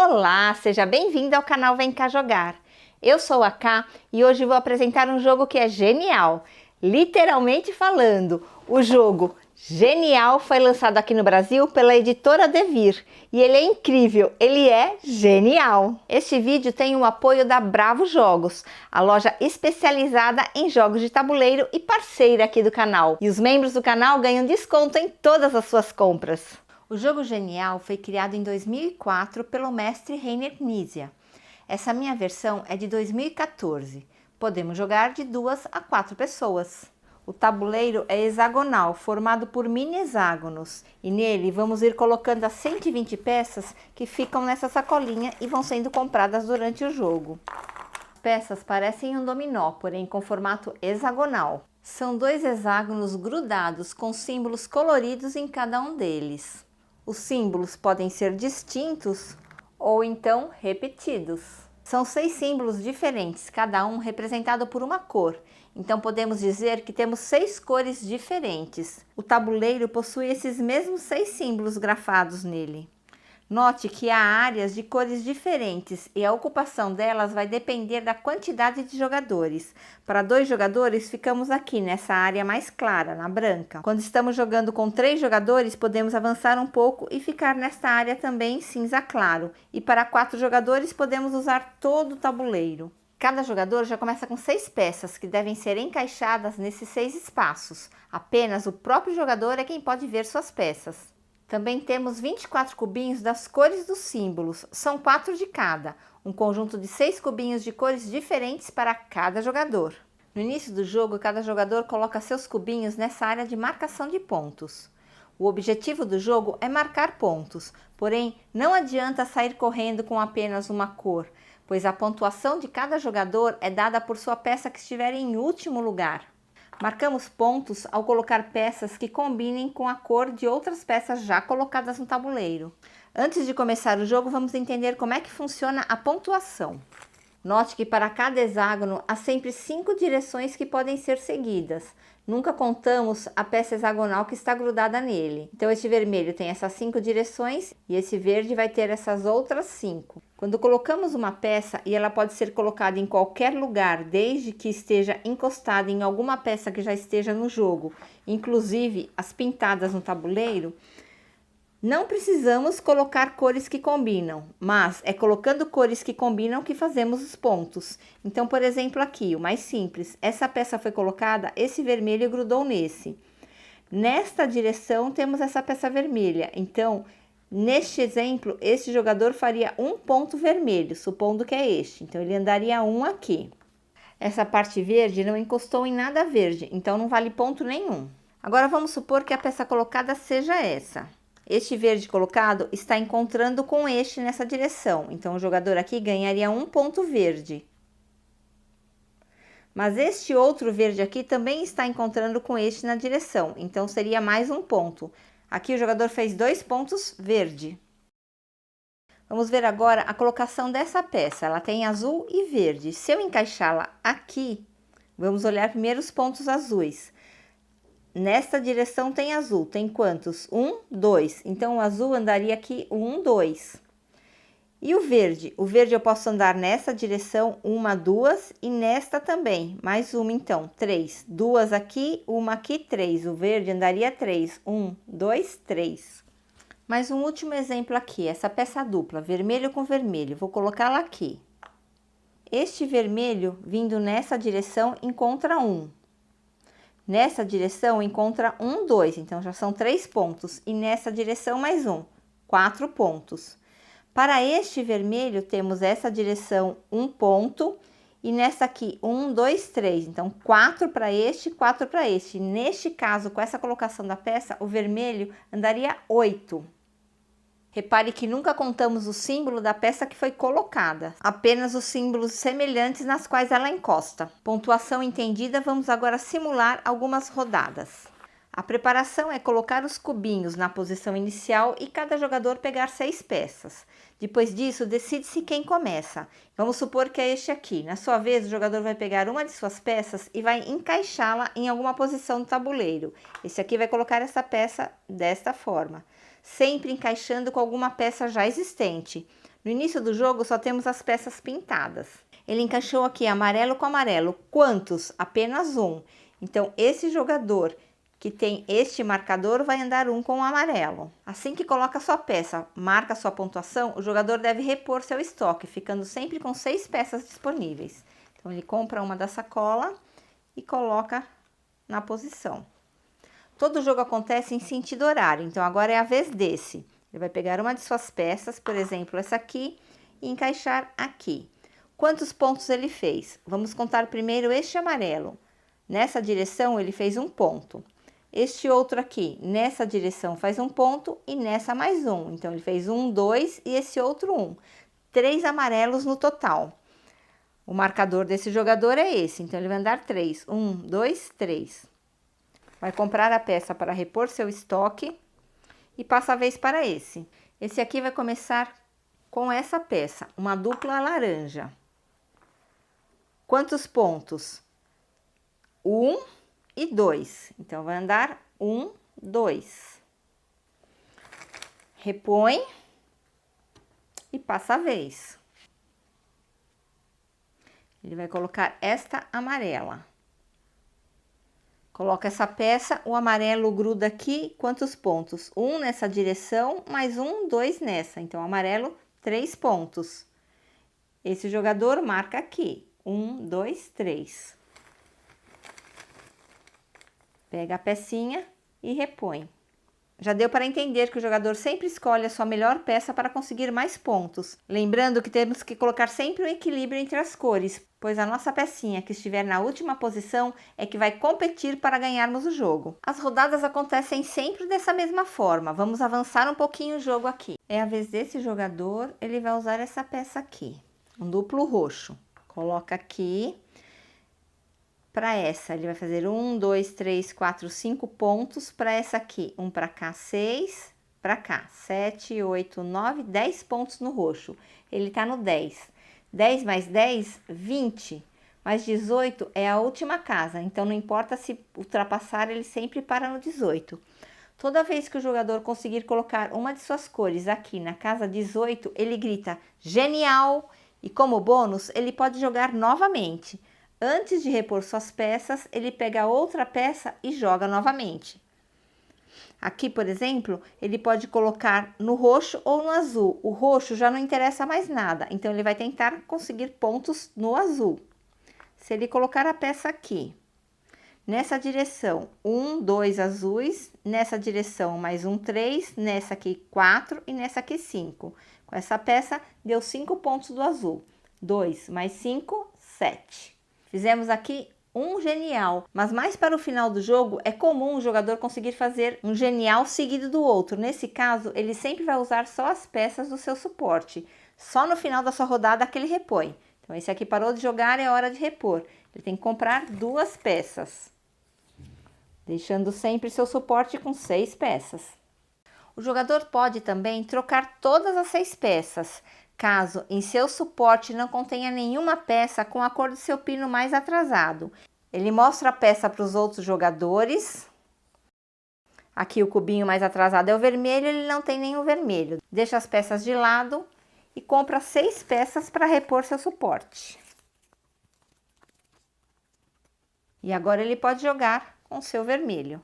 Olá, seja bem-vindo ao canal Vem Cá Jogar. Eu sou a Ká e hoje vou apresentar um jogo que é genial. Literalmente falando, o jogo Genial foi lançado aqui no Brasil pela editora Devir e ele é incrível, ele é genial. Este vídeo tem o apoio da Bravo Jogos, a loja especializada em jogos de tabuleiro e parceira aqui do canal. E os membros do canal ganham desconto em todas as suas compras. O jogo Genial foi criado em 2004 pelo mestre Reiner Knizia. Essa minha versão é de 2014. Podemos jogar de 2 a 4 pessoas. O tabuleiro é hexagonal, formado por mini hexágonos, e nele vamos ir colocando as 120 peças que ficam nessa sacolinha e vão sendo compradas durante o jogo. As peças parecem um dominó, porém com formato hexagonal. São 2 hexágonos grudados com símbolos coloridos em cada um deles. Os símbolos podem ser distintos ou então repetidos. São 6 símbolos diferentes, cada um representado por uma cor. Então podemos dizer que temos 6 cores diferentes. O tabuleiro possui esses mesmos 6 símbolos grafados nele. Note que há áreas de cores diferentes e a ocupação delas vai depender da quantidade de jogadores. Para 2 jogadores, ficamos aqui nessa área mais clara, na branca. Quando estamos jogando com 3 jogadores, podemos avançar um pouco e ficar nesta área também cinza claro. E para 4 jogadores, podemos usar todo o tabuleiro. Cada jogador já começa com 6 peças que devem ser encaixadas nesses 6 espaços. Apenas o próprio jogador é quem pode ver suas peças. Também temos 24 cubinhos das cores dos símbolos, são 4 de cada, um conjunto de 6 cubinhos de cores diferentes para cada jogador. No início do jogo, cada jogador coloca seus cubinhos nessa área de marcação de pontos. O objetivo do jogo é marcar pontos, porém não adianta sair correndo com apenas uma cor, pois a pontuação de cada jogador é dada por sua peça que estiver em último lugar. Marcamos pontos ao colocar peças que combinem com a cor de outras peças já colocadas no tabuleiro. Antes de começar o jogo, vamos entender como é que funciona a pontuação. Note que para cada hexágono há sempre 5 direções que podem ser seguidas. Nunca contamos a peça hexagonal que está grudada nele. Então este vermelho tem essas 5 direções e esse verde vai ter essas outras 5. Quando colocamos uma peça, e ela pode ser colocada em qualquer lugar, desde que esteja encostada em alguma peça que já esteja no jogo, inclusive as pintadas no tabuleiro, não precisamos colocar cores que combinam, mas é colocando cores que combinam que fazemos os pontos. Então, por exemplo, aqui, o mais simples, essa peça foi colocada, esse vermelho grudou nesse. Nesta direção temos essa peça vermelha, então, neste exemplo, este jogador faria um ponto vermelho, supondo que é este, então ele andaria um aqui. Essa parte verde não encostou em nada verde, então não vale ponto nenhum. Agora vamos supor que a peça colocada seja essa. Este verde colocado está encontrando com este nessa direção, então o jogador aqui ganharia um ponto verde. Mas este outro verde aqui também está encontrando com este na direção, então seria mais um ponto. Aqui o jogador fez 2 pontos verde. Vamos ver agora a colocação dessa peça, ela tem azul e verde. Se eu encaixá-la aqui, vamos olhar primeiro os pontos azuis. Nesta direção tem azul, tem quantos? 1, 2. Então, o azul andaria aqui 1, 2. E o verde? O verde eu posso andar nessa direção, 1, 2, e nesta também, mais uma então, 3. 2 aqui, 1 aqui, 3. O verde andaria 3. 1, 2, 3. Mais um último exemplo aqui, essa peça dupla, vermelho com vermelho. Vou colocá-la aqui. Este vermelho, vindo nessa direção, encontra 1. Nessa direção encontra 1, 2, então já são 3 pontos. E nessa direção mais um, 4 pontos. Para este vermelho temos essa direção 1 ponto. E nessa aqui 1, 2, 3, então 4 para este, 4 para este. Neste caso, com essa colocação da peça, o vermelho andaria 8. Repare que nunca contamos o símbolo da peça que foi colocada, apenas os símbolos semelhantes nas quais ela encosta. Pontuação entendida, vamos agora simular algumas rodadas. A preparação é colocar os cubinhos na posição inicial e cada jogador pegar 6 peças. Depois disso, decide-se quem começa. Vamos supor que é este aqui. Na sua vez, o jogador vai pegar uma de suas peças e vai encaixá-la em alguma posição do tabuleiro. Esse aqui vai colocar essa peça desta forma, sempre encaixando com alguma peça já existente. No início do jogo só temos as peças pintadas. Ele encaixou aqui amarelo com amarelo. Quantos? Apenas um. Então, esse jogador que tem este marcador vai andar um com o amarelo. Assim que coloca sua peça, marca sua pontuação, o jogador deve repor seu estoque, ficando sempre com 6 peças disponíveis. Então, ele compra uma da sacola e coloca na posição. Todo jogo acontece em sentido horário, então agora é a vez desse. Ele vai pegar uma de suas peças, por exemplo, essa aqui, e encaixar aqui. Quantos pontos ele fez? Vamos contar primeiro este amarelo. Nessa direção, ele fez um ponto. Este outro aqui, nessa direção, faz um ponto e nessa mais um. Então, ele fez 1, 2 e esse outro 1. 3 amarelos no total. O marcador desse jogador é esse, então ele vai andar 3. 1, 2, 3. Vai comprar a peça para repor seu estoque e passa a vez para esse. Esse aqui vai começar com essa peça, uma dupla laranja. Quantos pontos? 1 e 2. Então, vai andar 1, 2. Repõe e passa a vez. Ele vai colocar esta amarela. Coloca essa peça, o amarelo gruda aqui, quantos pontos? 1 nessa direção, mais 1, 2 nessa. Então, amarelo, 3 pontos. Esse jogador marca aqui, 1, 2, 3. Pega a pecinha e repõe. Já deu para entender que o jogador sempre escolhe a sua melhor peça para conseguir mais pontos. Lembrando que temos que colocar sempre um equilíbrio entre as cores, pois a nossa pecinha que estiver na última posição é que vai competir para ganharmos o jogo. As rodadas acontecem sempre dessa mesma forma. Vamos avançar um pouquinho o jogo aqui. É a vez desse jogador, ele vai usar essa peça aqui, um duplo roxo. Coloca aqui. Para essa, ele vai fazer 1, 2, 3, 4, 5 pontos. Para essa aqui, 1 para cá, 6. Para cá, 7, 8, 9, 10 pontos no roxo. Ele tá no 10. 10 mais 10, 20. Mais 18 é a última casa. Então, não importa se ultrapassar, ele sempre para no 18. Toda vez que o jogador conseguir colocar uma de suas cores aqui na casa 18, ele grita genial. E como bônus, ele pode jogar novamente. Antes de repor suas peças, ele pega outra peça e joga novamente. Aqui, por exemplo, ele pode colocar no roxo ou no azul. O roxo já não interessa mais nada, então ele vai tentar conseguir pontos no azul. Se ele colocar a peça aqui, nessa direção, 1, 2 azuis, nessa direção mais 1, 3, nessa aqui 4 e nessa aqui 5. Com essa peça, deu 5 pontos do azul. 2 mais 5, 7. Fizemos aqui um genial, mas mais para o final do jogo é comum o jogador conseguir fazer um genial seguido do outro. Nesse caso, ele sempre vai usar só as peças do seu suporte. Só no final da sua rodada que ele repõe. Então, esse aqui parou de jogar, é hora de repor. Ele tem que comprar 2 peças, deixando sempre seu suporte com 6 peças. O jogador pode também trocar todas as 6 peças, caso em seu suporte não contenha nenhuma peça com a cor do seu pino mais atrasado. Ele mostra a peça para os outros jogadores. Aqui o cubinho mais atrasado é o vermelho, ele não tem nenhum vermelho. Deixa as peças de lado e compra 6 peças para repor seu suporte. E agora ele pode jogar com seu vermelho.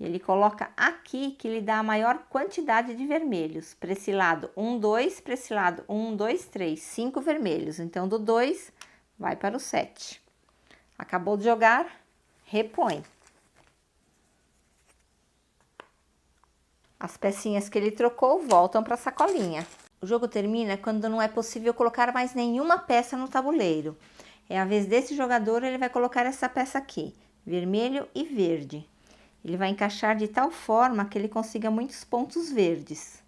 Ele coloca aqui que lhe dá a maior quantidade de vermelhos. Para esse lado, 1, 2. Para esse lado, 1, 2, 3. 5 vermelhos. Então, do 2 vai para o 7. Acabou de jogar, repõe. As pecinhas que ele trocou voltam para a sacolinha. O jogo termina quando não é possível colocar mais nenhuma peça no tabuleiro. É a vez desse jogador, ele vai colocar essa peça aqui, vermelho e verde. Ele vai encaixar de tal forma que ele consiga muitos pontos verdes.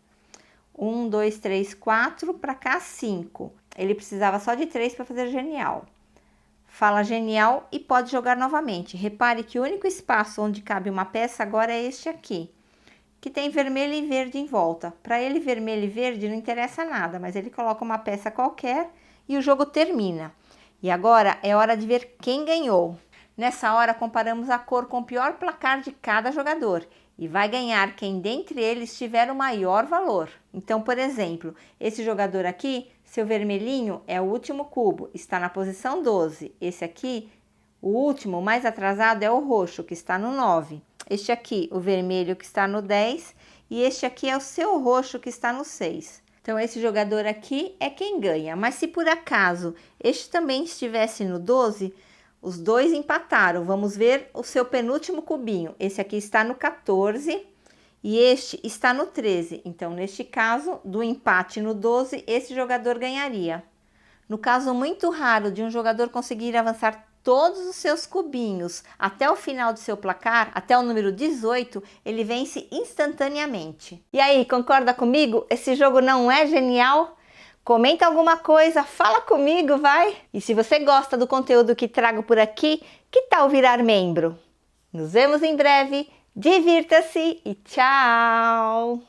1, 2, 3, 4, para cá 5. Ele precisava só de 3 para fazer genial. Fala genial e pode jogar novamente. Repare que o único espaço onde cabe uma peça agora é este aqui, que tem vermelho e verde em volta. Para ele, vermelho e verde não interessa nada, mas ele coloca uma peça qualquer e o jogo termina. E agora é hora de ver quem ganhou. Nessa hora, comparamos a cor com o pior placar de cada jogador. e vai ganhar quem dentre eles tiver o maior valor. Então, por exemplo, esse jogador aqui, seu vermelhinho é o último cubo, está na posição 12. Esse aqui, o último, mais atrasado, é o roxo, que está no 9. Este aqui, o vermelho, que está no 10. E este aqui é o seu roxo, que está no 6. Então, esse jogador aqui é quem ganha. Mas se por acaso este também estivesse no 12, os dois empataram. Vamos ver o seu penúltimo cubinho. Esse aqui está no 14 e este está no 13. Então, neste caso, do empate no 12, esse jogador ganharia. No caso muito raro de um jogador conseguir avançar todos os seus cubinhos até o final do seu placar, até o número 18, ele vence instantaneamente. E aí, concorda comigo? Esse jogo não é genial? Comenta alguma coisa, fala comigo, vai! E se você gosta do conteúdo que trago por aqui, que tal virar membro? Nos vemos em breve, divirta-se e tchau!